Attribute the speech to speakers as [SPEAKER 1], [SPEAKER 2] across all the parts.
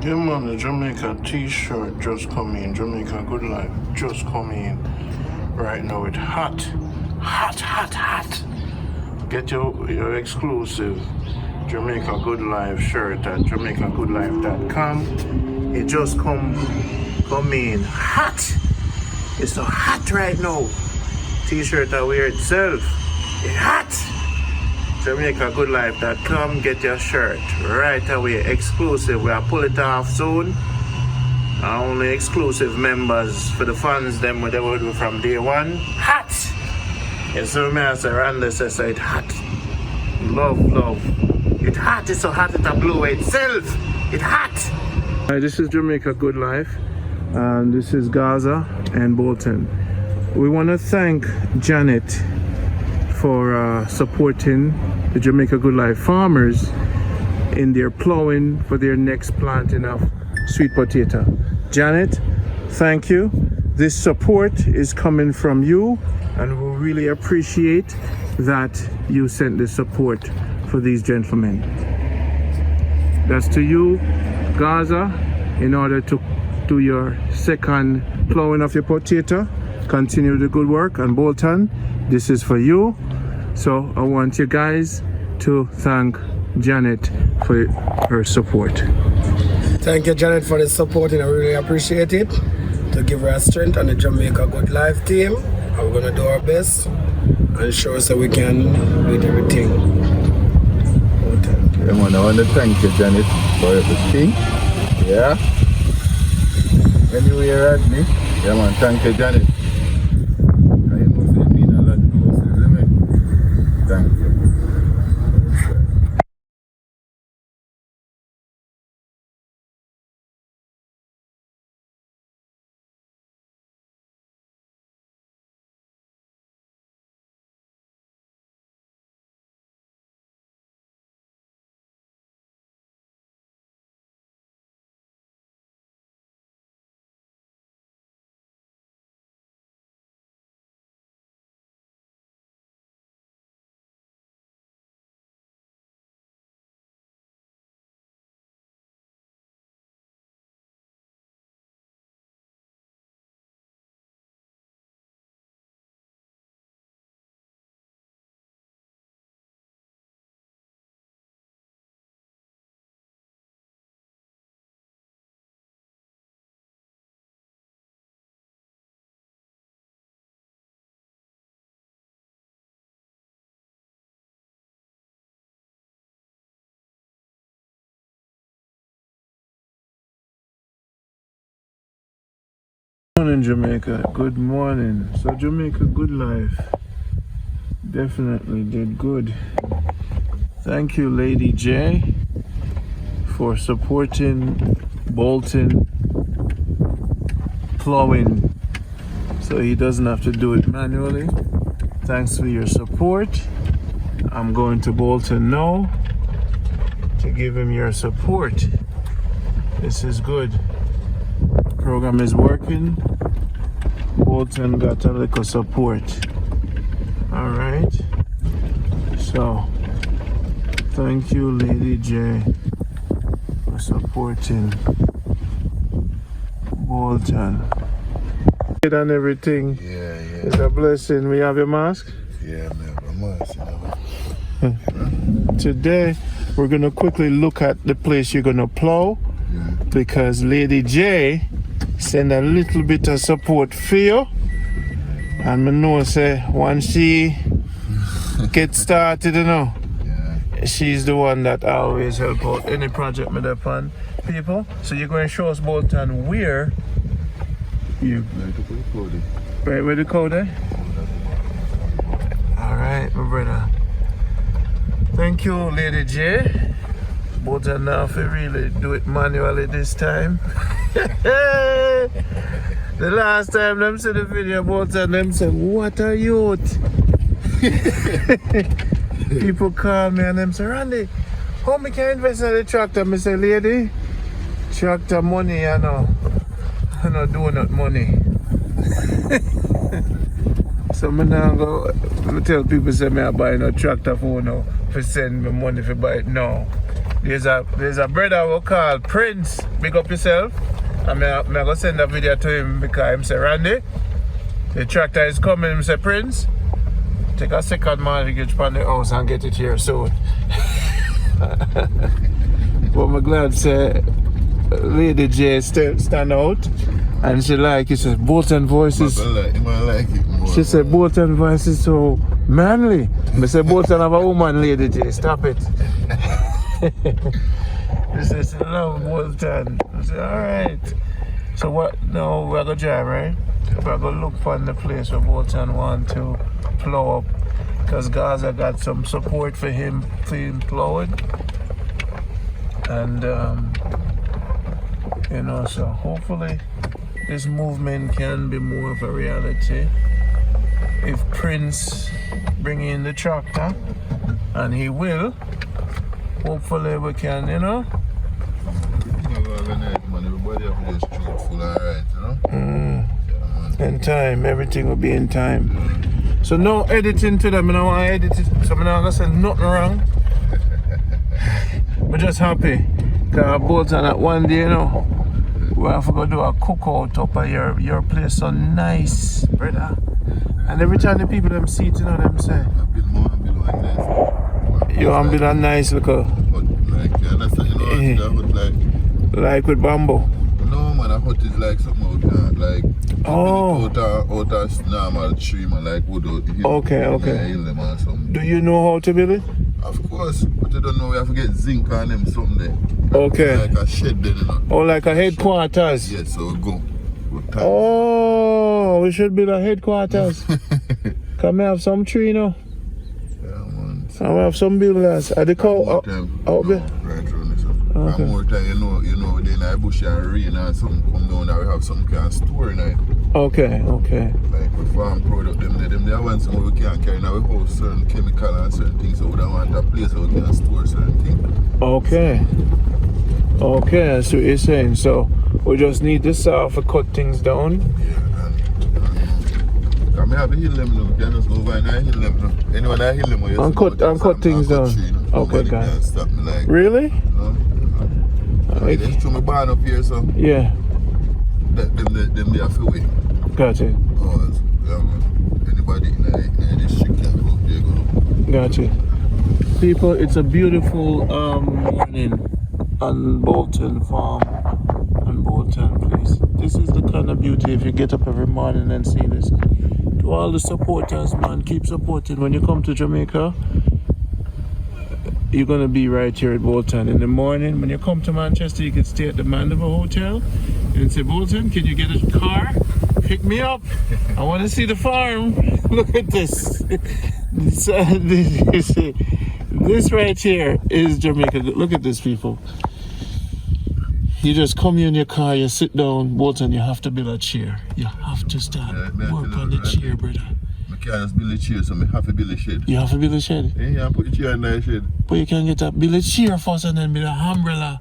[SPEAKER 1] Yeah man, the Jamaica t-shirt just come in. Jamaica Good Life just come in right now. It's hot. Get your exclusive Jamaica Good Life shirt at jamaicagoodlife.com. It just come in hot. It's so hot right now. T-shirt I wear itself. It's hot. JamaicaGoodLife.com. Get your shirt right away. Exclusive. We'll pull it off soon. Only exclusive members for the fans. Them they will do from day one. Hot. Yes, so me as a Randy says it's hot. Love. It's hot. It's so hot it blew itself. It's hot. Hi, this is Jamaica Good Life, and this is Gaza and Bolton. We want to thank Janet for supporting the Jamaica Good Life farmers in their plowing for their next planting of sweet potato. Janet, thank you. This support is coming from you, and we really appreciate that you sent this support for these gentlemen. That's to you, Gaza, in order to do your second plowing of your potato. Continue the good work. And Bolton, this is for you. So I want you guys to thank Janet for her support.
[SPEAKER 2] Thank you, Janet, for the support, and I really appreciate it. To give her strength on the Jamaica Good Life team. And we're going to do our best and show us that we can do everything.
[SPEAKER 3] I want to thank you, Janet, for everything. Yeah. Anyway, Rodney. Yeah, man, thank you, Janet. Thank you.
[SPEAKER 1] Good morning, Jamaica. Good morning. So Jamaica Good Life definitely did good. Thank you, Lady J, for supporting Bolton plowing so he doesn't have to do it manually. Thanks for your support. I'm going to Bolton now to give him your support. This is good. Program is working. Bolton got a little support. All right. So thank you, Lady J, for supporting Bolton. And everything.
[SPEAKER 3] Yeah.
[SPEAKER 1] It's a blessing. We have your mask?
[SPEAKER 3] Yeah, man, a mask.
[SPEAKER 1] Today we're gonna quickly look at the place you're gonna plow, because Lady J send a little bit of support for you, and I know say once she get started, she's the one that always help out any project with upon people. So you're going to show us, Bolton, where you right where the code is? All right, my brother. Thank you, Lady J. Bolton now if we really do it manually this time. The last time them see the video about and them say, what a youth. People call me and them say, Randy, how me can invest in the tractor? I say, lady, tractor money, no donut money. So I now go tell people say I buy no tractor for now for send me money for buy it now. There's a brother we call Prince. Big up yourself. And I go send a video to him because him say Randy, the tractor is coming. Him say Prince, take a second mortgage on the house and get it here soon. But I'm glad say Lady J stand out and she like it. She said Bolton voices.
[SPEAKER 3] Like it more.
[SPEAKER 1] She said Bolton voice is so manly. I said Bolton have a woman, Lady J. Stop it. She said she love Bolton. I said alright. So what now we're gonna drive, right? We're gonna look for the place where Bolton want to plow up. Because Gaza got some support for him plowing. And you know, so hopefully this movement can be more of a reality if Prince bring in the tractor, and he will. Hopefully we can, you know.
[SPEAKER 3] Everybody have to just truthful, alright, you know?
[SPEAKER 1] In time, everything will be in time. So no editing to them, I don't want to edit it, so I'm not going to say nothing wrong. We're just happy. Because Bolton at one day, you know, we have to go do a cookout up at your place, so nice, brother. And every time the people them see it, you know, them say, you want to build a nice little...
[SPEAKER 3] Like, you understand, you know,
[SPEAKER 1] like with bamboo.
[SPEAKER 3] No man, a hut is like something out there, like out of normal tree, man, like wood out the hill.
[SPEAKER 1] Okay.
[SPEAKER 3] Hill them or something.
[SPEAKER 1] Do you know how to build it?
[SPEAKER 3] Of course, but you don't know, we have to get zinc on them someday.
[SPEAKER 1] Okay.
[SPEAKER 3] Like a shed then, you know.
[SPEAKER 1] Oh, like a headquarters?
[SPEAKER 3] Yes, so go.
[SPEAKER 1] Oh, we should build a headquarters. Can we have some tree, you know?
[SPEAKER 3] Yeah, man.
[SPEAKER 1] And we have some builders. Are the cow out there?
[SPEAKER 3] Right around this.
[SPEAKER 1] Okay.
[SPEAKER 3] And more time, you know, then I bush and rain and something come down and we have something can store in it.
[SPEAKER 1] Okay.
[SPEAKER 3] Like we farm product, them they want some we can't carry in our house, certain chemical and certain things, so we don't want a place where we can store certain things.
[SPEAKER 1] Okay, that's what you're saying. So we just need the saw to cut things down.
[SPEAKER 3] Yeah, and I have a hill them, you can just go over and I hill them. Anyone I hill them,
[SPEAKER 1] and cut things down. Okay, guys.
[SPEAKER 3] Stop me like.
[SPEAKER 1] Really?
[SPEAKER 3] You know? That's through my barn up here, so.
[SPEAKER 1] Yeah.
[SPEAKER 3] Them they have to wait.
[SPEAKER 1] Got it.
[SPEAKER 3] Oh, yeah, man. Anybody in the district can go there, go.
[SPEAKER 1] Got it. People, it's a beautiful morning on Bolton Farm and Bolton Place. This is the kind of beauty if you get up every morning and see this. To all the supporters, man, keep supporting. When you come to Jamaica, you're gonna be right here at Bolton. In the morning, when you come to Manchester, you can stay at the Mandeville Hotel and say, Bolton, can you get a car? Pick me up. I want to see the farm. Look at this. This right here is Jamaica. Look at this, people. You just come here in your car, you sit down, Bolton, you have to build a chair. You have to stand, work on the chair, brother.
[SPEAKER 3] I can't just build a chair, so I have to build a shed.
[SPEAKER 1] You have to build a shed?
[SPEAKER 3] Yeah, put the chair in the shed.
[SPEAKER 1] But you can build a chair first and then build a umbrella.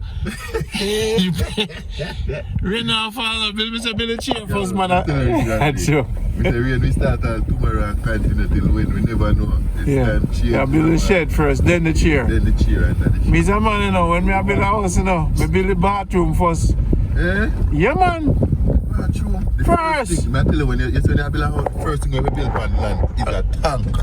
[SPEAKER 1] Right now, father, build a chair first, man. That's true.
[SPEAKER 3] We start tomorrow and continue till when we never know.
[SPEAKER 1] Yeah, build a shed first, then the chair.
[SPEAKER 3] Then the chair and then the shed.
[SPEAKER 1] Me say, man, you know, when me build a house, you know, me build the bathroom first.
[SPEAKER 3] Eh?
[SPEAKER 1] Yeah, man.
[SPEAKER 3] Bathroom.
[SPEAKER 1] First.
[SPEAKER 3] I tell you, when you build a house, first thing you build on the land is a tank.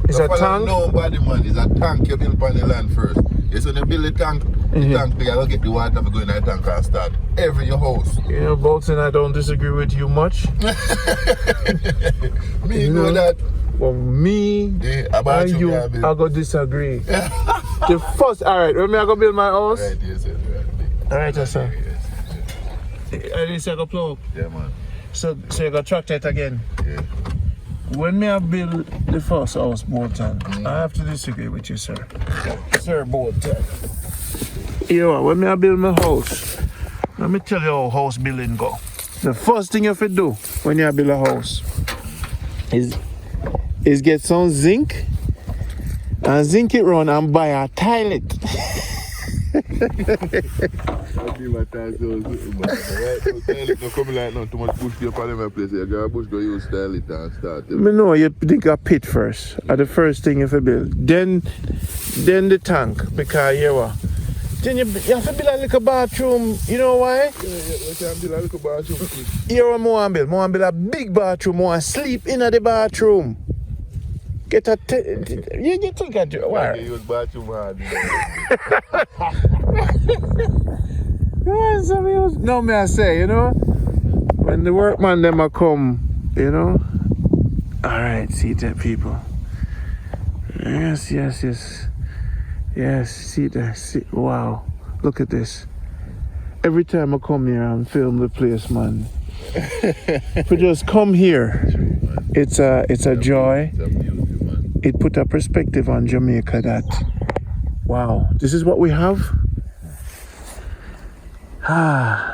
[SPEAKER 1] It's a tank?
[SPEAKER 3] Nobody, man. It's a tank you build on the land first. Yes, when you build a tank, the tank, you gotta get the water to go in that tank and start every your house.
[SPEAKER 1] You know, Bolton, I don't disagree with you much.
[SPEAKER 3] Me know that.
[SPEAKER 1] Well, me and you, I go disagree. The first, alright, when me I go build my house.
[SPEAKER 3] Right, yes, right.
[SPEAKER 1] Alright, sir.
[SPEAKER 3] Yes.
[SPEAKER 1] I didn't say I go plow up.
[SPEAKER 3] Yeah, man.
[SPEAKER 1] So you go tractor it again.
[SPEAKER 3] Yeah.
[SPEAKER 1] When me I build the first house, Bolton, I have to disagree with you, sir. Sir Bolton. Yo, when me I build my house, let me tell you how house building go. The first thing you have to do when you build a house is get some zinc and zinc it round and buy a toilet.
[SPEAKER 3] give a time so right now, coming like now, too much bush here for them place. You got a bush go use style it and start it.
[SPEAKER 1] Me know you dig a pit first. At the first thing you have to build. Then the tank, because you what? Then you have to build a little bathroom. You know why?
[SPEAKER 3] You can build a little bathroom.
[SPEAKER 1] Here what I want to build. I want to build a big bathroom. I want to sleep in the bathroom. Get a you think I do? Why?
[SPEAKER 3] You use bathroom hard.
[SPEAKER 1] No, me I say, you know, when the workman them a come, you know. All right, see that people. Yes, see that. See, wow, look at this. Every time I come here and film the place, man. We just come here. It's a joy. It put a perspective on Jamaica that, wow, this is what we have.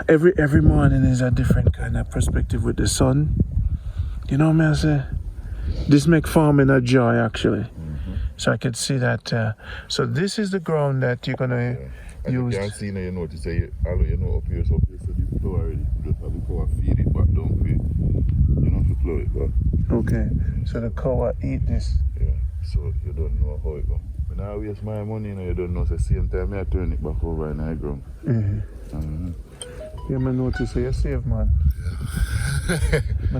[SPEAKER 1] Every morning is a different kind of perspective with the sun. You know what I say? This make farming a joy actually. So I could see that. So this is the ground that you're gonna use.
[SPEAKER 3] You can see now, you notice that you know up here, so the flow already. You just have the cow feed it back down for you know, to flow it back.
[SPEAKER 1] Okay. So the cow eat this.
[SPEAKER 3] Yeah. So you don't know how it go. When I waste my money, you know, you don't know. So same time I turn it back over in high ground.
[SPEAKER 1] Yeah, I notice you save, man.
[SPEAKER 3] Yeah. I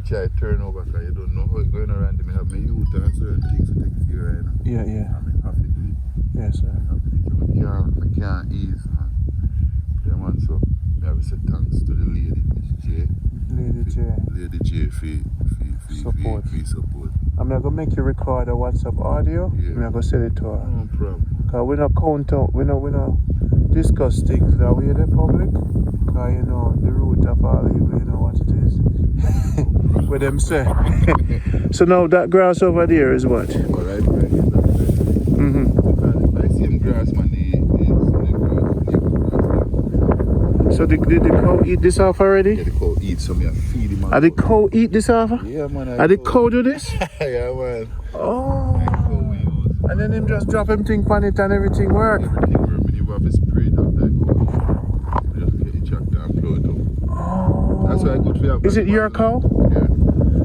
[SPEAKER 3] try to turn over because you don't know how it's going around. I have my youth and certain things to take care of. You know?
[SPEAKER 1] Yeah.
[SPEAKER 3] I have to do it.
[SPEAKER 1] Yes, sir.
[SPEAKER 3] I can't ease, man. Yeah, man, so I have to say thanks to the lady, Miss J. Lady J for support.
[SPEAKER 1] I'm going to make you record a WhatsApp audio.
[SPEAKER 3] Yeah.
[SPEAKER 1] I'm going to send it to her.
[SPEAKER 3] No problem.
[SPEAKER 1] Because we don't count out, we don't discuss things that way in the public. Because you know, the root of all evil, you know what it is. What them say. So now that grass over there is what?
[SPEAKER 3] Alright, right. I see him grass, man.
[SPEAKER 1] So did the cow eat this off already?
[SPEAKER 3] Yeah, the cow eat some, yeah, feed him.
[SPEAKER 1] Are the cow eat this off?
[SPEAKER 3] Yeah, man.
[SPEAKER 1] Are the cow do this?
[SPEAKER 3] Yeah, man.
[SPEAKER 1] Oh. And then him just drop him thing on it and everything work.
[SPEAKER 3] Everything work. When you have a spray down there, you just get it checked and blow it up.
[SPEAKER 1] Oh.
[SPEAKER 3] That's why I good for you.
[SPEAKER 1] Is it your cow?
[SPEAKER 3] Yeah.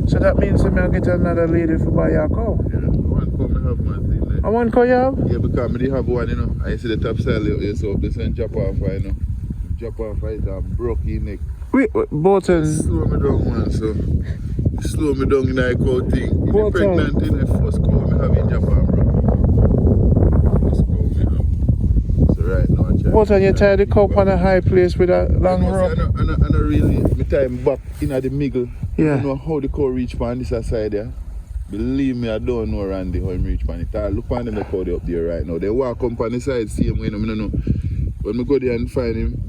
[SPEAKER 1] So that means I'm going to get another lady for buy your cow?
[SPEAKER 3] Yeah. One cow I have, man. Thing there.
[SPEAKER 1] I want cow you have?
[SPEAKER 3] Yeah, because I didn't have one, you know. I see the top side of it, so this one chop off, you know. Chop off it and broke your neck.
[SPEAKER 1] Wait, Bolton.
[SPEAKER 3] Slow me down, man, so. Slow me down in that cow thing. In the pregnant, in the first cow I have in Japan, bro. First cow I have. So right now I try.
[SPEAKER 1] Bolton, you tie the cow on a high place with a long rope?
[SPEAKER 3] I don't really, me tie him back in the middle.
[SPEAKER 1] Yeah.
[SPEAKER 3] I don't know how the cow reach on this side there. Believe me, I don't know Randy how him reach on it. I look on them, the cow they up there right now. They walk up on the side, see him, you know, I don't know. When we go there and find him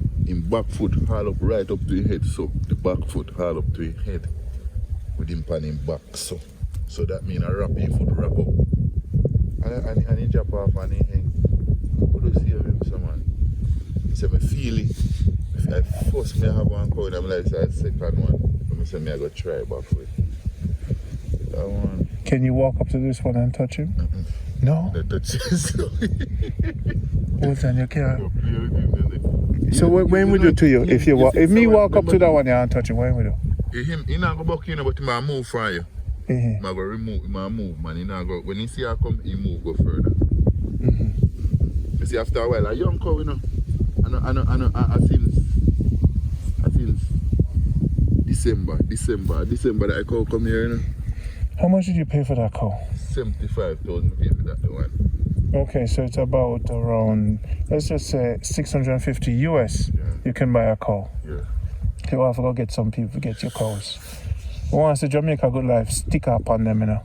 [SPEAKER 3] back foot all up right up to his head, so the back foot all up to his head with him pan him back, so that means I wrap his foot wrap up and he drop off and he hang. What do you see of him, someone? He said, I feel it. If I force me to have one cow, I'm like, so I second one. I say, I go try back with that one.
[SPEAKER 1] Can you walk up to this one and touch him? No?
[SPEAKER 3] That touches.
[SPEAKER 1] Bolton, you can't. So when we do to you, if me walk up to that one and touch it, what we do?
[SPEAKER 3] He not go back in, but he might move from you. He go remove, he might move, man. He not go, when he see her come, he move, go further. You see, after a while, a young cow, you know, I since December that I cow come here, you know.
[SPEAKER 1] How much did you pay for that cow?
[SPEAKER 3] 75,000 pay for that one.
[SPEAKER 1] Okay, so it's about around, let's just say 650 US.
[SPEAKER 3] Yeah.
[SPEAKER 1] You can buy a cow.
[SPEAKER 3] Yeah.
[SPEAKER 1] You have to go get some people to get your cows. Once the Jamaica Good Life stick up on them, you know.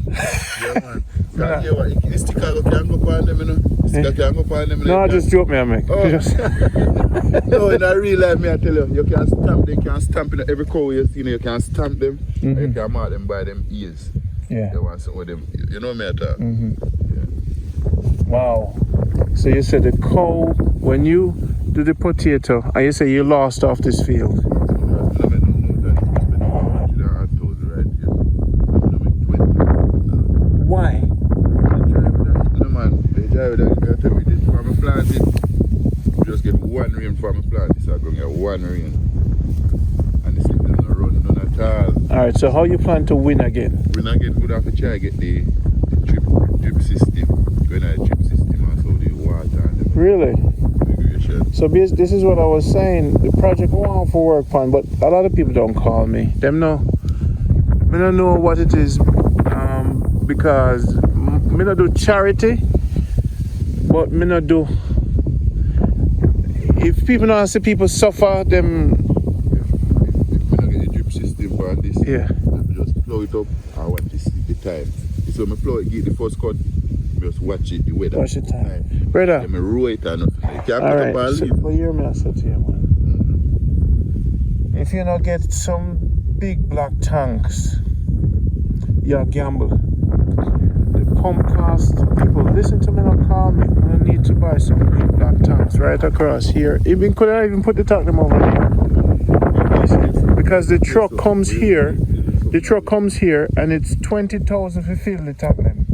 [SPEAKER 3] Yeah, man. Yeah, what? The sticker can go on them, you know. Sticker can go on them.
[SPEAKER 1] No, I just joke me, I make.
[SPEAKER 3] Oh. No, in a real life, me I tell you, you can stamp, they can stamp in every cow you see, you can stamp them, and you can mark them by them ears.
[SPEAKER 1] Yeah.
[SPEAKER 3] You want some of them, you know me at all.
[SPEAKER 1] Wow. So you said the cow, when you do the potato, and you say you lost off this field. Why?
[SPEAKER 3] No man, they drive that, you tell me this, when I plant it, just just get one rain from my plant. This is going to get one rain. And this is going to run none at all.
[SPEAKER 1] Alright, so how you plan to win again?
[SPEAKER 3] Win again, we'd have to try to get the drip system. Going at the drip system and so the water and the
[SPEAKER 1] Really?
[SPEAKER 3] irrigation.
[SPEAKER 1] So this is what I was saying. The project I want for work on, but a lot of people don't call me. Them know. I don't know what it is because me not do charity, but me not do. If people don't see people suffer, them.
[SPEAKER 3] If we don't get the drip system for this,
[SPEAKER 1] Yeah.
[SPEAKER 3] we just plow it up and watch this the time. So I plow it, get the first cut, just watch it, the weather.
[SPEAKER 1] Watch the time. Brother.
[SPEAKER 3] Then I row it and nothing. You can't
[SPEAKER 1] All
[SPEAKER 3] put
[SPEAKER 1] right.
[SPEAKER 3] up and
[SPEAKER 1] So,
[SPEAKER 3] leave.
[SPEAKER 1] well, hear me, I said to you, man. If you not get some big black tanks, you gamble. The pump cost, people listen to me, not call me. I need to buy some big black tanks right across here. Even could I even put the tank them over here? Because the truck comes here. The truck comes here and it's 20,000 to fill the tank them.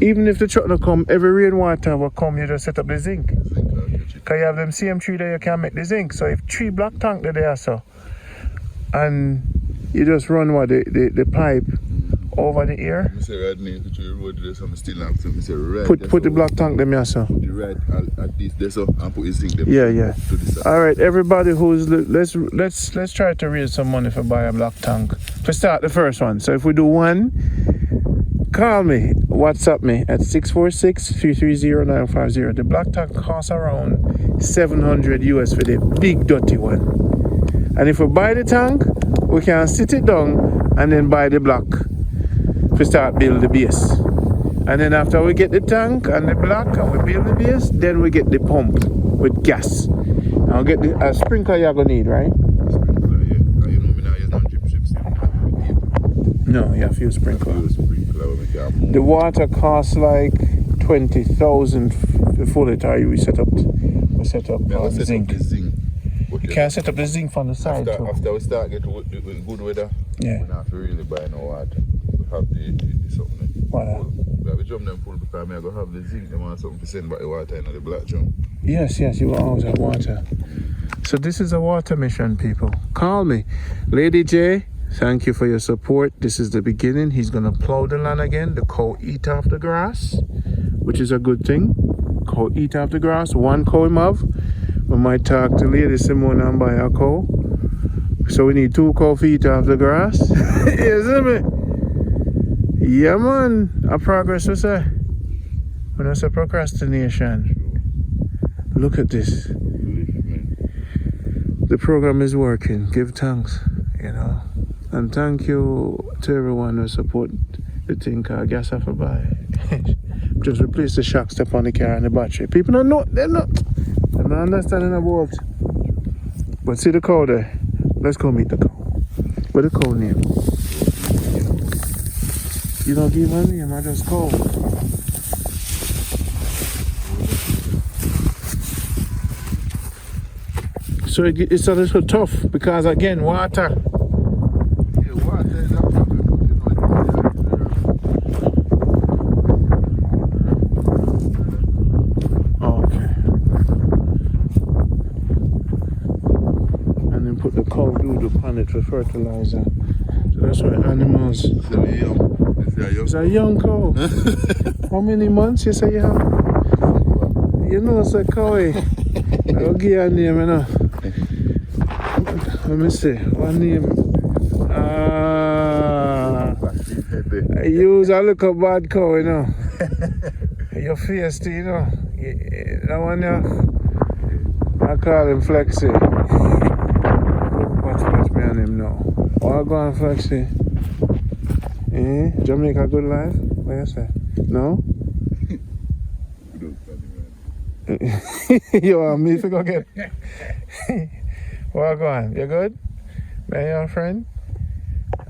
[SPEAKER 1] Even if the truck don't come, every rainwater will come, you just set up the zinc. Because you have them CM3 there, you can make the zinc. So if 3 black tank there, so, and you just run what the pipe over the ear.
[SPEAKER 3] I say right now, if you road there, so I still have to say right.
[SPEAKER 1] Put the black tank them here, so.
[SPEAKER 3] Put the right at this there, so and put the zinc them.
[SPEAKER 1] Yeah.
[SPEAKER 3] To the side.
[SPEAKER 1] All right, everybody who's let's try to raise some money for buy a black tank. To start the first one. So if we do one, call me, WhatsApp me at 646-330-950. The black tank costs around $700 US for the big dirty one. And if we buy the tank, we can sit it down and then buy the block to start build the base. And then after we get the tank and the block and we build the base, then we get the pump with gas. And we'll get the sprinkler you're gonna need, right?
[SPEAKER 3] Sprinkler, yeah. And you know me now use no drip system.
[SPEAKER 1] No, you have to use sprinkler.
[SPEAKER 3] Use sprinkler when we can move.
[SPEAKER 1] The water costs like 20,000 for full it. We set up
[SPEAKER 3] Yeah, we
[SPEAKER 1] the
[SPEAKER 3] set
[SPEAKER 1] zinc.
[SPEAKER 3] up the zinc.
[SPEAKER 1] You can set up the zinc from the side too.
[SPEAKER 3] After we start getting with good weather,
[SPEAKER 1] Yeah.
[SPEAKER 3] we don't have to really buy no water. We have the something.
[SPEAKER 1] Wow.
[SPEAKER 3] We have the drum them full because I'm going to have the zinc them and something to send back the water in the black drum.
[SPEAKER 1] Yes, you will always have water. So this is a water mission, people. Call me. Lady J, thank you for your support. This is the beginning. He's going to plow the land again. The cow eat off the grass, which is a good thing. Cow eat off the grass. One cow him have. We might talk to Lady Simone and buy a cow. So we need 2 cow feet off the grass. You see me? Yeah, man. A progress, we say. When I say procrastination. Look at this. The program is working. Give thanks, you know. And thank you to everyone who support the thing called gas off a buy. Just replace the shock step on the car and the battery. People don't know, they're not understanding about. But see the cow there. Let's go meet the cow. What the cow name? You don't give a name, I just call. So it's a little tough because again, water.
[SPEAKER 3] Yeah, water is a problem.
[SPEAKER 1] Okay. And then put the cow doodle on it for fertilizer. So that's why animals. It's a young cow. How many months you say you have? You know it's a cow. I'll give you a name, you know. Let me see. What name? I use a little bad cow, you know. Your face, you know. That one, yeah. I call him Flexi. Watch me on him now. What go on, Flexi? Jamaica Good Life? What you say? No? You want me to go get what go on? You good? Man, your friend?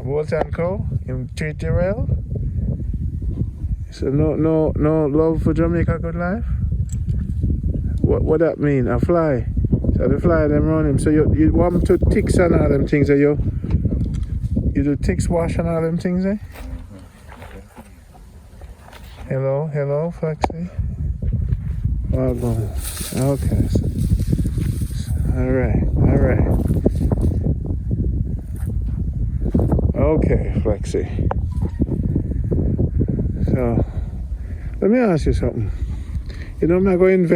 [SPEAKER 1] Bolton Co? You treat you well? So no love for Jamaica Good Life? What that mean? A fly? So the fly them run him. So you want to ticks and all them things, you do ticks wash and all them things, eh? Hello, Flexi. Well done. Okay. Alright. Okay, Flexi. So, let me ask you something. You know, I'm going to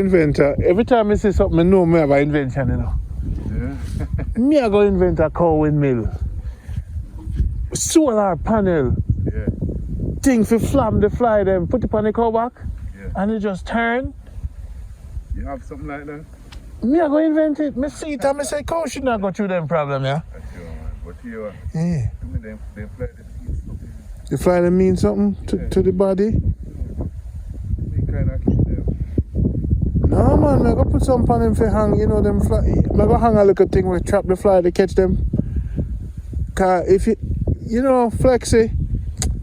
[SPEAKER 1] invent. Every time I see something, I know I have an invention, you know. Yeah. I'm going to invent a cow windmill. Solar panel.
[SPEAKER 3] Yeah.
[SPEAKER 1] Thing for flam the fly them, put it on the cow back,
[SPEAKER 3] Yeah.
[SPEAKER 1] and it just turn.
[SPEAKER 3] You have something like that?
[SPEAKER 1] Me I go invent it. Me see it and me say cow should not go through them problem, yeah?
[SPEAKER 3] That's your man. But here,
[SPEAKER 1] Yeah.
[SPEAKER 3] to me, they fly the feet something.
[SPEAKER 1] The fly them mean something to the body?
[SPEAKER 3] Me kind of keep them.
[SPEAKER 1] No man, I go put some on them for hang, you know them fly. I go hang a little thing where trap the fly to catch them. Cause if you know, Flexi,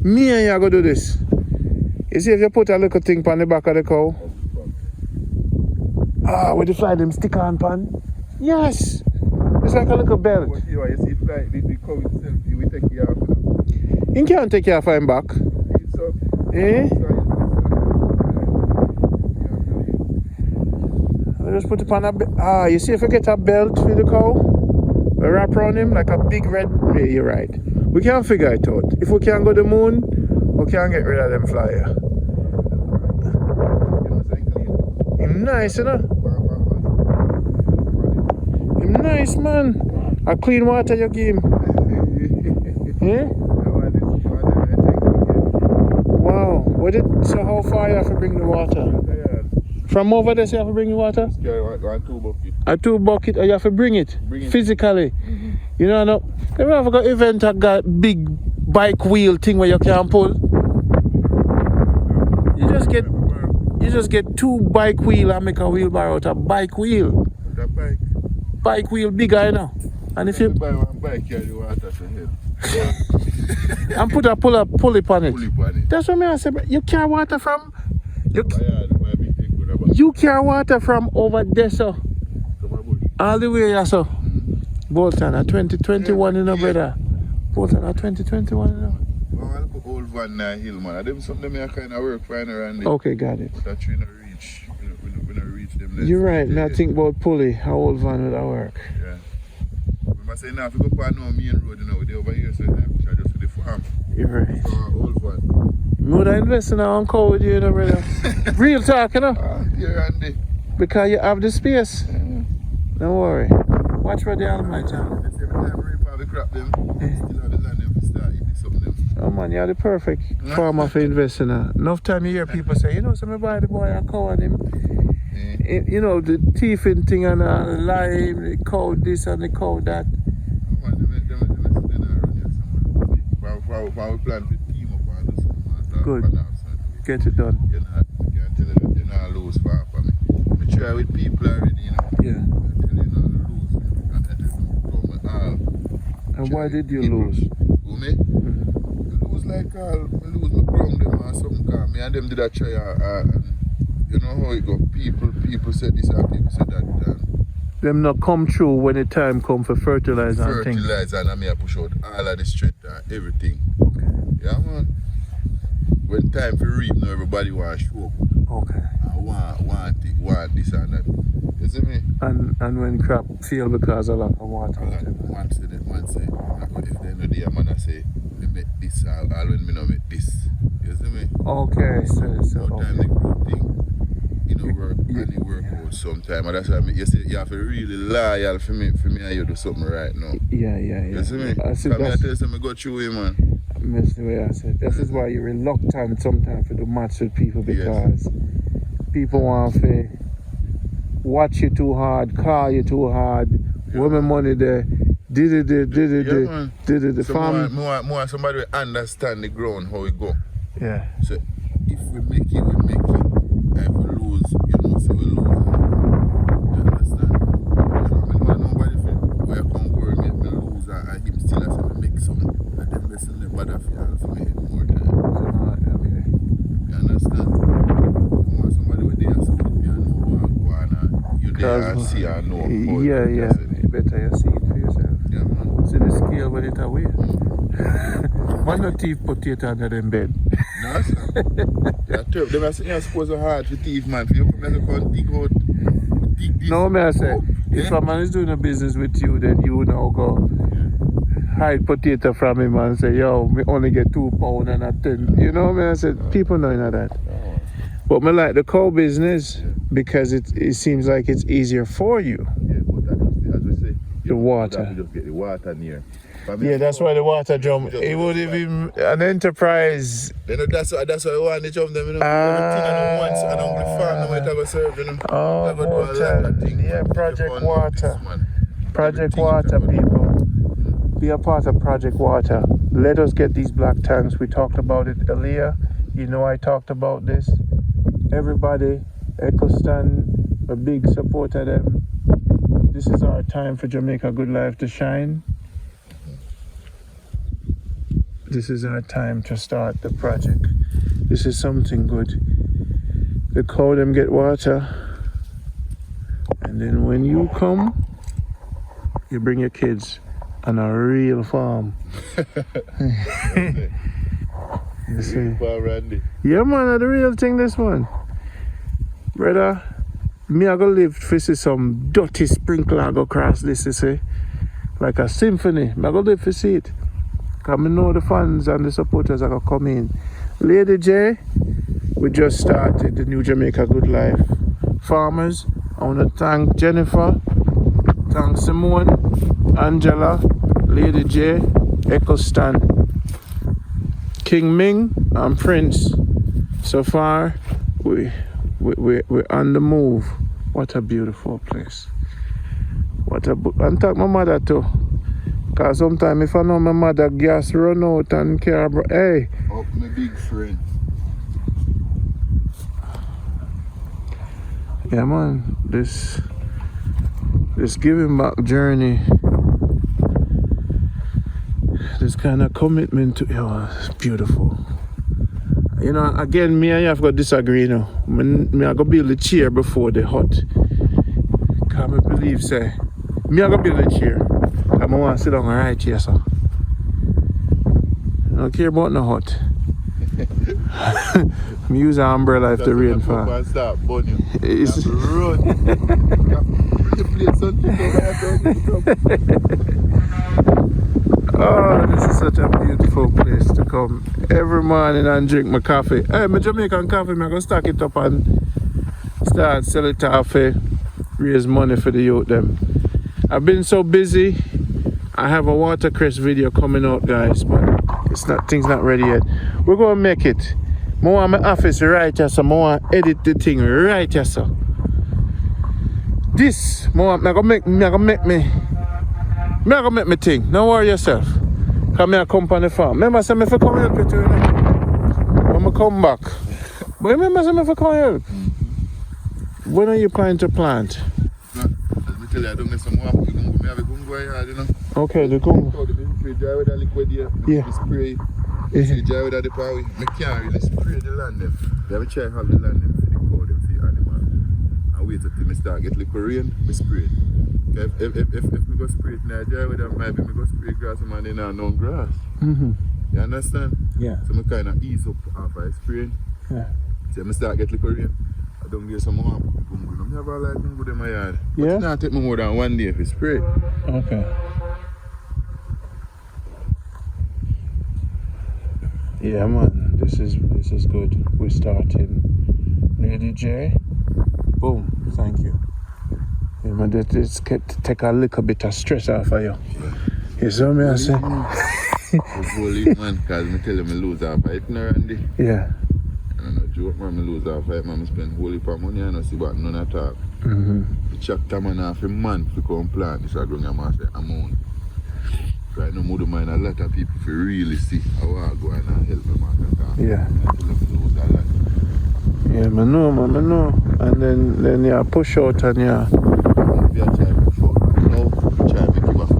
[SPEAKER 1] me and you go do this. You see if you put a little thing on the back of the cow, where the fly them stick on pan? Yes. It's like a little belt.
[SPEAKER 3] But here, you see, fly, the cow itself, you will take care of it.
[SPEAKER 1] You can't take care of him back.
[SPEAKER 3] So,
[SPEAKER 1] Eh? I just put it on a you see if you get a belt for the cow, we wrap around him like a big red. Yeah, you're right. We can't figure it out. If we can't go to the moon, we can't get rid of them flyer. Him nice, you know? Him nice, man. A clean water you give him. Eh? Wow. So how far you have to bring the water? From over there, so you have to bring the water?
[SPEAKER 3] Yeah, 2 buckets.
[SPEAKER 1] A 2 bucket, or you have to bring it physically.
[SPEAKER 3] Mm-hmm.
[SPEAKER 1] You know, no. You ever got event a big bike wheel thing where you can pull? You just get 2 bike wheel and make a wheelbarrow out of bike wheel.
[SPEAKER 3] The bike.
[SPEAKER 1] Bike wheel bigger, you know. And if you
[SPEAKER 3] buy one bike, carry the water to hell.
[SPEAKER 1] and put a pulley on it.
[SPEAKER 3] Pulley on it.
[SPEAKER 1] That's what I say. You carry water from.
[SPEAKER 3] Yeah,
[SPEAKER 1] You carry water from over there, so. All the way, yeah, so. Bolton at 2021, you know, brother. Bolton at 2021, you know.
[SPEAKER 3] Well, I'll put old van now hill, man. I them something I kind of work fine around it.
[SPEAKER 1] Okay, got it.
[SPEAKER 3] But that we not reach. We not reach them.
[SPEAKER 1] You're right. Now think about pulley. How old van would that work?
[SPEAKER 3] Yeah. We must say now if you go on no main road, you know, they over here, so now push just to the farm.
[SPEAKER 1] You're right.
[SPEAKER 3] So old van.
[SPEAKER 1] Would I invest in our cow with you, you know, brother? Real talk, you know?
[SPEAKER 3] Here and there.
[SPEAKER 1] Because you have the space.
[SPEAKER 3] Yeah.
[SPEAKER 1] Don't worry. Watch where the animals are.
[SPEAKER 3] Every time we reap all the crap them, still have the land them to start eating something them.
[SPEAKER 1] Oh man, you're the perfect farmer for investing. Enough time you hear people say, you know, so me buy the boy a cow and him. You know, the teething thing and the lime, the cow this and the cow that.
[SPEAKER 3] While we plan to team up and do something.
[SPEAKER 1] Good. Get it done.
[SPEAKER 3] You can't tell you that you're not lose far from me. I try with people already, you know.
[SPEAKER 1] Yeah.
[SPEAKER 3] I tell you not to lose.
[SPEAKER 1] And why did you lose?
[SPEAKER 3] Who, me? I lose like I lose my ground them or something. Cause me and them did a try and you know how it go. People said this and people said that.
[SPEAKER 1] Them not come through when the time come for fertilizer and things.
[SPEAKER 3] Fertilizer and I may push out all of the strength and everything.
[SPEAKER 1] Okay.
[SPEAKER 3] Yeah, man. When time for reap, now everybody want to show up.
[SPEAKER 1] Okay.
[SPEAKER 3] I want this and that. You see me?
[SPEAKER 1] And when crop fail because of lack of water.
[SPEAKER 3] Man say, if they know the man I say, me make this all when me no make this. You see me?
[SPEAKER 1] Okay, so
[SPEAKER 3] Sometimes the good thing, you know, work and it work out sometime. And that's why you say you have to really loyal for me and you do something right now.
[SPEAKER 1] Yeah.
[SPEAKER 3] You see me?
[SPEAKER 1] I see
[SPEAKER 3] Come here, tell you something, go through it, man.
[SPEAKER 1] That's the way I said. This is why you're reluctant sometimes to do match with people because people want to watch you too hard, call you too hard, women money there, did the farm.
[SPEAKER 3] More somebody will understand the ground how it go.
[SPEAKER 1] Yeah.
[SPEAKER 3] So if we make it, we make it. And if we lose, you know, so we lose. You understand? You know, nobody feel where come worry me lose and him still has to make some. And them listen the bother for me more time.
[SPEAKER 1] Okay.
[SPEAKER 3] You understand? Somebody with there so with me and know what go on and you there and see and know.
[SPEAKER 1] Yeah. Better you see it for yourself.
[SPEAKER 3] Yeah, man.
[SPEAKER 1] See the scale when it away. Man no thief potato under them bed.
[SPEAKER 3] No, sir. Yeah, turf. Them are saying you're supposed to hard for thief, man. For you come here to come dig out, dig this.
[SPEAKER 1] No, man, I say, if
[SPEAKER 3] Yeah.
[SPEAKER 1] a man is doing a business with you, then you now go hide potato from him and say, yo, me only get £2 and not 10. You know, man, I said, people know that.
[SPEAKER 3] No.
[SPEAKER 1] But me like the cow business because it seems like it's easier for you.
[SPEAKER 3] Yeah, but that just, as we say,
[SPEAKER 1] The water.
[SPEAKER 3] You have to just get the water near.
[SPEAKER 1] Yeah, that's why the water drum. It would even an enterprise.
[SPEAKER 3] You know, that's why I want the drum them, you know. Everything I know once and I'm the farm, no matter what serve, you know.
[SPEAKER 1] Oh,
[SPEAKER 3] I go do a lot of things.
[SPEAKER 1] yeah, Project
[SPEAKER 3] Keep on
[SPEAKER 1] Water.
[SPEAKER 3] this, man.
[SPEAKER 1] Project
[SPEAKER 3] Everything
[SPEAKER 1] Water,
[SPEAKER 3] you can do.
[SPEAKER 1] people. Be a part of Project Water. Let us get these black tanks. We talked about it earlier. You know I talked about this. Everybody, Eccleston, a big supporter of them. This is our time for Jamaica Good Life to shine. This is our time to start the project. This is something good. The cow them get water. And then when you come, you bring your kids on a real farm. You see?
[SPEAKER 3] Well, Randy.
[SPEAKER 1] Yeah, man, the real thing, this one. Brother, me I go live to see some dirty sprinkler go across this, you see. Like a symphony. Me I go live to see it. Because I know the fans and the supporters are going to come in. Lady J, we just started the new Jamaica Good Life. Farmers, I want to thank Jennifer, thank Simone, Angela, Lady J, Eccleston, King Ming, and Prince. So far, we're on the move. What a beautiful place. And thank my mother too. Because sometimes if I know my mother gas run out and care, hey.
[SPEAKER 3] Oh, my big friend.
[SPEAKER 1] Yeah, man, this giving back journey, this kind of commitment to, it's beautiful. You know, again, me and you have got to disagree, you know. Me I go build a chair before the hut. Because I believe, say, me I go build a chair. I want to sit down right here, so. I don't care about no hut. I use an umbrella if the rain fall. It's oh, this is such a beautiful place to come every morning and drink my coffee. Hey, my Jamaican coffee, I'm going to stack it up and start sell it off, raise money for the youth them. I've been so busy. I have a watercress video coming out, guys, but things not ready yet. We're gonna make it. I want my office right here, so I want to edit the thing right here, so. This, I'm gonna make me thing. Don't worry yourself. Come here, come on the farm. Remember, say me for come help you too, when I come back. But remember, say me for come help. When are you planning to plant?
[SPEAKER 3] Tell you, I don't need some more. You can have a gungo yard, you know.
[SPEAKER 1] Okay, the gungo.
[SPEAKER 3] The dry with the liquid here.
[SPEAKER 1] Yeah.
[SPEAKER 3] Spray. The dry with the power. I can't really spray the land them. They have a try have the land them for the cow them for the animal. And wait until I start get liquid rain, I spray it. If we go spray it in the dry with them, maybe we go spray grass and man, they not no grass.
[SPEAKER 1] Mm-hmm.
[SPEAKER 3] You understand?
[SPEAKER 1] Yeah.
[SPEAKER 3] So I kind of ease up after I spray.
[SPEAKER 1] Yeah.
[SPEAKER 3] So I start get liquid rain. I don't get some more gungo. I never like gungo in my yard.
[SPEAKER 1] Yeah?
[SPEAKER 3] But it not take me more than 1 day if I spray.
[SPEAKER 1] Okay. Yeah, man, this is good. We're starting. Lady J. Boom. Thank you. Yeah, man, this take a little bit of stress off of you. You see what I say?
[SPEAKER 3] It's bully, man, because I tell you I lose half of it now, Randy.
[SPEAKER 1] Yeah.
[SPEAKER 3] I don't know, joke, man, I lose half of it, man, I spend whole heap of money and I see about none at all.
[SPEAKER 1] Mm-hmm.
[SPEAKER 3] The tractor man half a man to come plant, this is going to say amount. Right now, I mind a lot of people to really see how I go and help them out.
[SPEAKER 1] Yeah.
[SPEAKER 3] I tell them to lose a lot.
[SPEAKER 1] Yeah, I know. And then you push out and
[SPEAKER 3] Yeah, try to push out. Now, try to give up.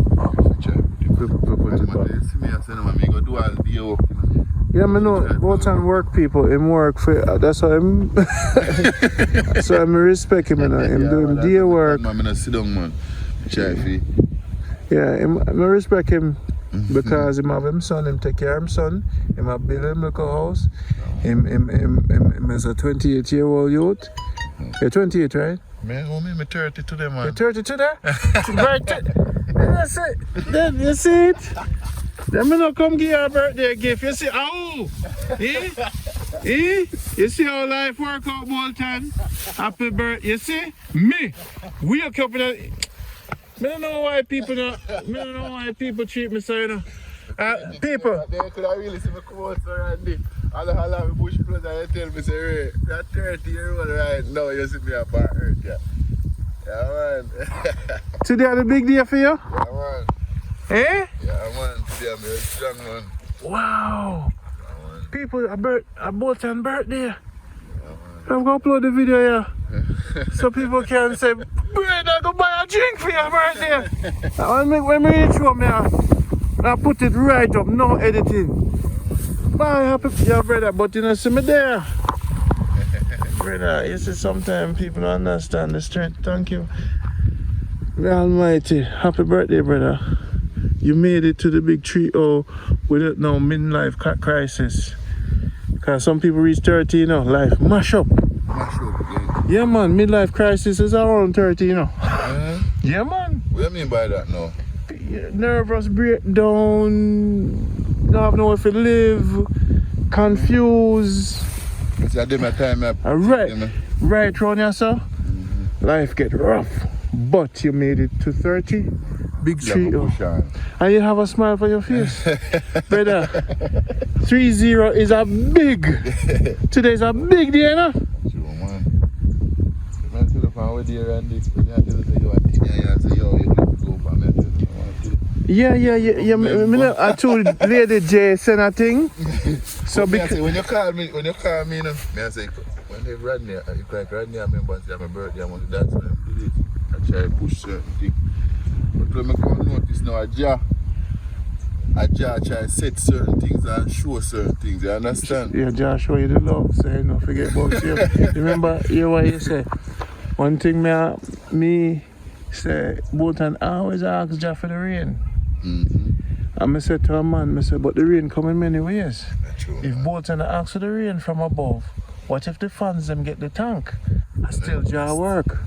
[SPEAKER 3] You see me, I say, no, man, I go do all the work.
[SPEAKER 1] yeah, I know. Bolton work people. Him work for. That's why I'm. So I respect him. And him doing day work.
[SPEAKER 3] Man, I sit down, man. Try to.
[SPEAKER 1] Yeah, I respect him. Because him have him son, him take care of him son, him have build him little house. Him is a 28-year-old youth. You're 28, right?
[SPEAKER 3] Man, I'm 30 today, man.
[SPEAKER 1] You're 30 today? Right. That's it. Then you see it? Then me not come give you a birthday gift. You see, oh, you see how life work out, Bolton? Happy birthday. You see? Me, wake up in a... I don't know why people treat me so, you know. People.
[SPEAKER 3] They could have really seen me come out so Randy. All the whole of bush plus and they tell me, say, Ray, you're 30-year-old right now, you see me up on earth, yeah. Yeah, man.
[SPEAKER 1] Today is a big day for you?
[SPEAKER 3] Yeah, man.
[SPEAKER 1] Eh?
[SPEAKER 3] Yeah, man. Today I'm a strong man.
[SPEAKER 1] Wow.
[SPEAKER 3] Yeah, man.
[SPEAKER 1] People, a Bolton birthday.
[SPEAKER 3] Yeah,
[SPEAKER 1] I'm going to upload the video here. So people can say, Brad, I go buy a drink for your birthday. When we reach home here, I put it right up, no editing. Bye, happy your brother, but you know, see me there. Brother, you see, sometimes people don't understand the strength. Thank you. The Almighty, happy birthday, brother. You made it to the big 3-0 without no midlife crisis. Because some people reach 30, you know, life mash up.
[SPEAKER 3] Mash up, yeah.
[SPEAKER 1] Yeah, man, midlife crisis is around 30, you know. Yeah, man.
[SPEAKER 3] What do you mean by that now?
[SPEAKER 1] Nervous breakdown, don't have nowhere to live, confused.
[SPEAKER 3] It's a day time.
[SPEAKER 1] Right round here, sir. Life get rough, but you made it to 30. Big 3-0. And you have a smile for your face. Brother, 3-0 is a big. Today's a big day, you know?
[SPEAKER 3] Sure, man. You man tell us with you, Randy. You tell us you are 10 years, you go for me.
[SPEAKER 1] Yeah. I told Lady J send a thing. So because
[SPEAKER 3] when you call me, you know, I say when they Rodney, like Rodney, I remember it's my birthday, I want to dance with him. I try to push certain things. But when I come notice now, I try to set certain things and show certain things. You understand?
[SPEAKER 1] Yeah, Jah show you the love. So you don't forget about you. Remember, hear what you say. One thing me say, Bolton always ask Jah for the rain. And I said to a man, but the rain come in many ways.
[SPEAKER 3] True,
[SPEAKER 1] if Bolton asks for the rain from above, what if the fans them get the tank? I still Jah work.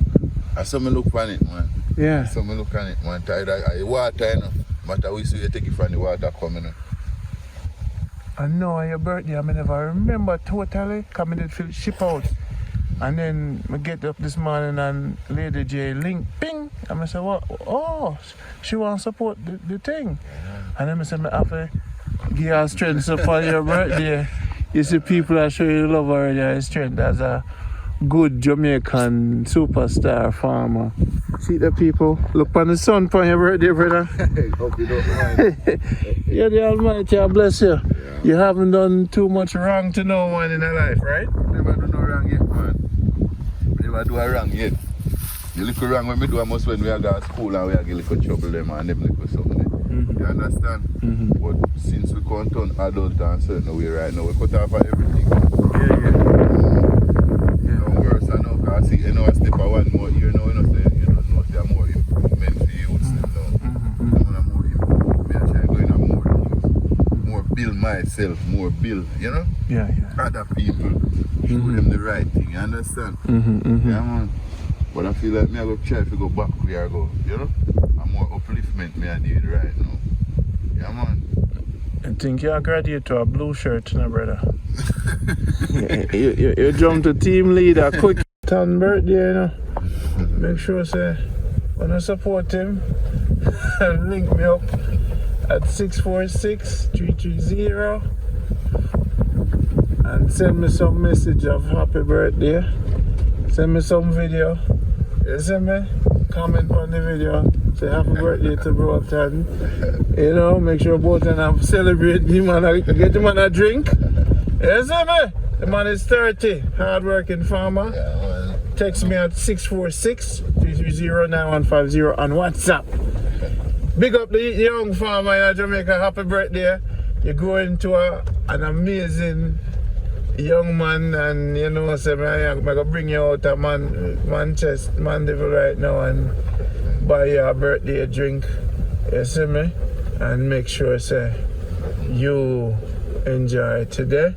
[SPEAKER 3] I saw me look on it, man.
[SPEAKER 1] Yeah.
[SPEAKER 3] So me look on it, man. The water, you know. Matter we see you take it from the water coming.
[SPEAKER 1] I know on your birthday, I never remember totally. Because I did feel ship out. And then I get up this morning and Lady J link, ping. And I say, what? Oh, she wants to support the thing. And then I say, I have to give her strength for your birthday. You see, people are showing you love already and strength as a good Jamaican superstar farmer. See the people? Look on the sun for your birthday, brother.
[SPEAKER 3] Hope you don't mind.
[SPEAKER 1] Yeah, the Almighty, I bless you.
[SPEAKER 3] Yeah.
[SPEAKER 1] You haven't done too much wrong to no one in your life, right?
[SPEAKER 3] Never do no wrong yet, man. Never do a wrong yet. The little wrong when we do most when we are going to school and we are getting little trouble them and them little something. You understand? But since we can't turn adult and certain way right now, we cut off everything. No worse, I know, because I see, I step a one more year now, you don't know, there are more improvement for you. I try to go in more things. More build myself, more build, you know?
[SPEAKER 1] Yeah.
[SPEAKER 3] Other people, show them the right thing, you understand? Yeah, man. But I feel like me I go try to go back where I go, you know? And more upliftment me I need right now. Yeah, man.
[SPEAKER 1] I think you graduate to a blue shirt now, brother. you jump to team leader quick. On birthday, you know. Make sure say when I support him, link me up at 646-330 and send me some message of happy birthday. Send me some video. You see me? Comment on the video. Say happy birthday to Bolton. You know, make sure Bolton have celebrate him and get him on a drink. You see me? The man is 30, hard-working farmer.
[SPEAKER 3] Yeah, man.
[SPEAKER 1] Text me at 646-330-9150 on WhatsApp. Big up the young farmer in Jamaica. Happy birthday. You're going to an amazing young man, and you know, I'm going to bring you out of Manchester, Mandeville right now and buy you a birthday drink. You see me? and make sure say you enjoy today.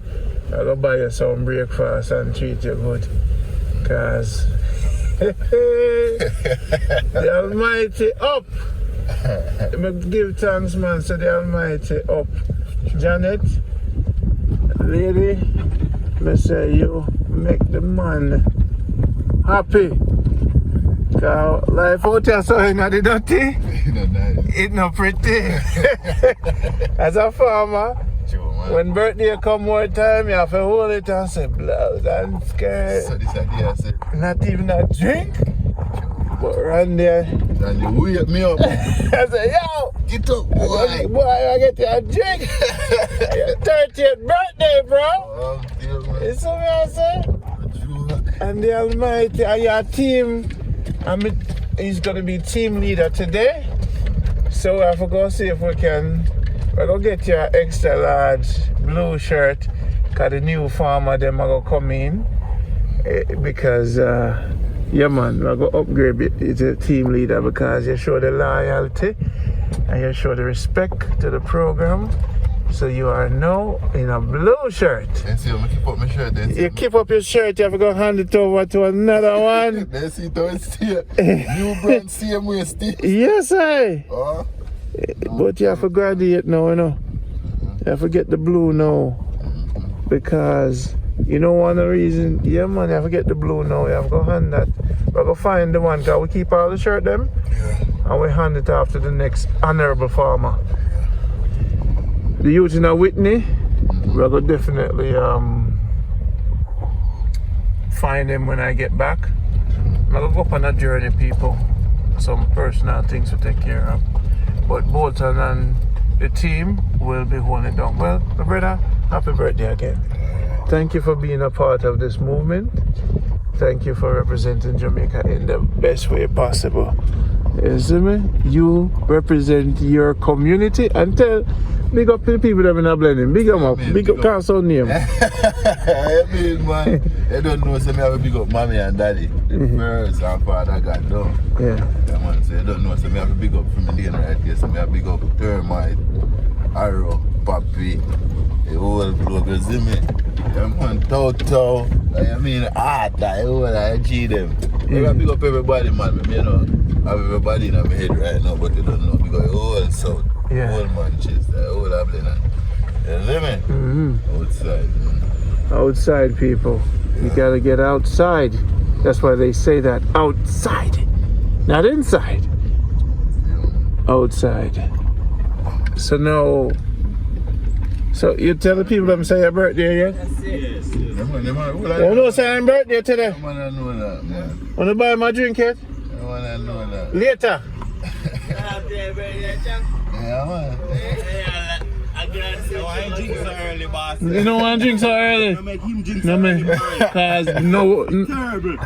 [SPEAKER 1] I'll go buy you some breakfast and treat you good. Cause the Almighty up. Give thanks, man, so the Almighty up. Janet, lady, me say you make the man happy. Cause life out here so in the dirty, it's not pretty. As a farmer, when birthday come more time, you have to hold it and say blouse and skirt.
[SPEAKER 3] So this idea, I said,
[SPEAKER 1] Not even a drink. But run there.
[SPEAKER 3] and you wake me up.
[SPEAKER 1] I say, yo,
[SPEAKER 3] Get up, boy.
[SPEAKER 1] boy, I get you a drink. Your 30th birthday, bro.
[SPEAKER 3] Oh, dear, man.
[SPEAKER 1] You see what I say? And the Almighty and your team, he's gonna be team leader today. So I forgot to see if we're gonna get you an extra large blue shirt, cause the new farmer them are gonna come in. Because yeah man, we're gonna upgrade you to team leader because you show the loyalty and you show the respect to the program. So you are now in a blue shirt.
[SPEAKER 3] Then see, I'm keep up my shirt. Then see,
[SPEAKER 1] You keep up your shirt, you have to go hand it over to another one.
[SPEAKER 3] then see, don't steer. New brand, same way, still.
[SPEAKER 1] Yes, I.
[SPEAKER 3] Oh,
[SPEAKER 1] But you have to graduate now, you know. You have to get the blue now. Because you know one of the reason, yeah man, you have to get the blue now. You have to go hand that. We're going to find the one, because we keep all the shirt them. And we hand it off to the next honorable farmer. The youth in Whitney, we're going to definitely find him when I get back. I'm going to go up on a journey, people. Some personal things to take care of. But Bolton and the team will be holding it down. Well, my brother, happy birthday again. Thank you for being a part of this movement. Thank you for representing Jamaica in the best way possible. You see me? You represent your community and big up to the people that are not blending. Big them up. Big up Castle name.
[SPEAKER 3] I mean, man, they don't know, so me have a big up mommy and daddy. The first and father got done.
[SPEAKER 1] Yeah.
[SPEAKER 3] Yeah, man, so they don't know, so me have a big up from the lane right here. So me have a big up Termite, Arrow, Papi, the whole plug, you see me? Yeah, man, Toto, I mean, Art, I whole, I G them. I have a big up everybody, man, you know. I have everybody in my head right now, but they don't know because the whole South,
[SPEAKER 1] Yeah.
[SPEAKER 3] whole Manchester, the whole Abilene. You see me? Outside, man.
[SPEAKER 1] Outside, people. You gotta get outside. That's why they say that. Outside. Not inside. Outside. So now, so you tell the people them say your birthday, yeah?
[SPEAKER 3] Yes.
[SPEAKER 1] Oh no, say I'm birthday today.
[SPEAKER 3] I wanna know that, man.
[SPEAKER 1] Wanna buy my drink yet?
[SPEAKER 3] I wanna know that.
[SPEAKER 1] Later.
[SPEAKER 3] Yeah, man.
[SPEAKER 1] You don't want to drink so early? No, man. Cause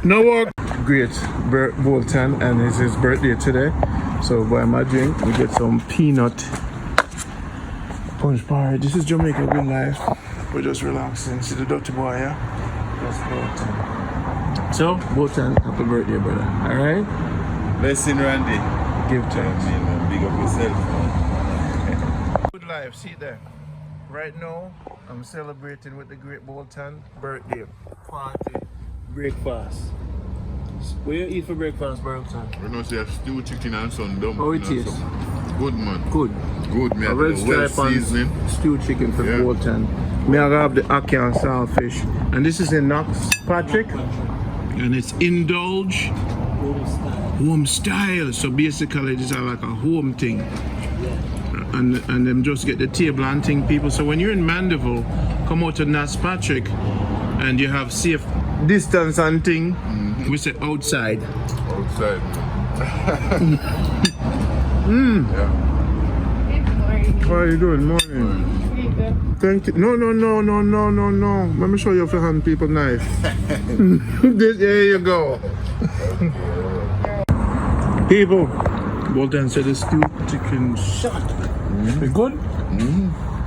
[SPEAKER 1] no work. Great, Bolton, and it's his birthday today. So buy my drink. We get some peanut punch bar. This is Jamaica Good Life. We're just relaxing. See the dirty boy, yeah? That's Bolton. So, Bolton, happy birthday, brother. All right?
[SPEAKER 3] Listen, Randy.
[SPEAKER 1] Give thanks.
[SPEAKER 3] Man, big up yourself, man.
[SPEAKER 1] Good life, see there. Right now, I'm celebrating with the great Bolton birthday party breakfast. What you eat for breakfast, Bolton?
[SPEAKER 3] We know say stew chicken and some dump.
[SPEAKER 1] How it is?
[SPEAKER 3] Good, man.
[SPEAKER 1] Good.
[SPEAKER 3] Good, man.
[SPEAKER 1] A red
[SPEAKER 3] Well
[SPEAKER 1] stripe
[SPEAKER 3] seasoning.
[SPEAKER 1] and stew chicken for
[SPEAKER 3] Yeah.
[SPEAKER 1] Bolton. Me I have the ackee and saltfish. And this is in Knox, Patrick. And it's indulge. Home style. So basically this is like a home thing. And them just get the table and thing, people. So when you're in Mandeville, come out to Knox Patrick and you have safe distance and thing, we say outside.
[SPEAKER 3] Outside. Yeah.
[SPEAKER 1] How are you doing? Morning. Thank you. No. Let me show you for hand people knife. There you go. People, Bolton said the stew chicken shot. It's good?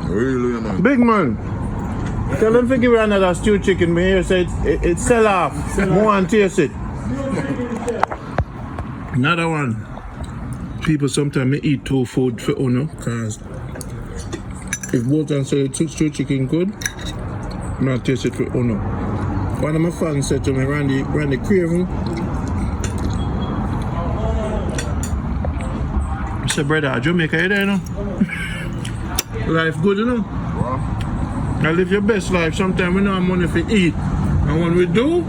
[SPEAKER 3] Really, man.
[SPEAKER 1] Big man. Tell them to give you another stew chicken. Me here say it sell off. More and taste it. Another one. People sometimes eat two food for Uno, because if Bolton say stew chicken good, I'm not taste it for Uno. One of my fans said to me, Randy Craven, I said, brother, Jamaica, you there, you know? Life good, you know? Now live your best life. Sometimes we don't have money to eat. And when we do,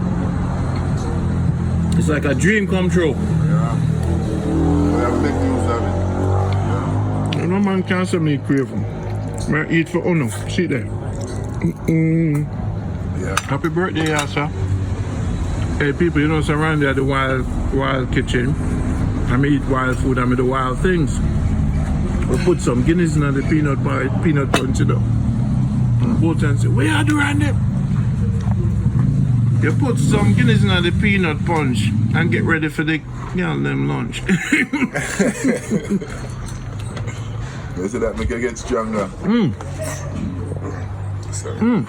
[SPEAKER 1] it's like a dream come true.
[SPEAKER 3] Yeah. We have to make use of it.
[SPEAKER 1] No man can say me craving. I eat for Uno. See there.
[SPEAKER 3] Yeah.
[SPEAKER 1] Happy birthday, yeah, sir. Hey people, you know, so around there the wild kitchen. I eat wild food, I do wild things. We put some Guinness in the peanut punch, you know. And Bolton say, where you do Randy? You put some Guinness in the peanut punch and get ready for the girl them lunch.
[SPEAKER 3] You see that make you get stronger.
[SPEAKER 1] Mm.
[SPEAKER 3] Sorry.
[SPEAKER 1] Mm.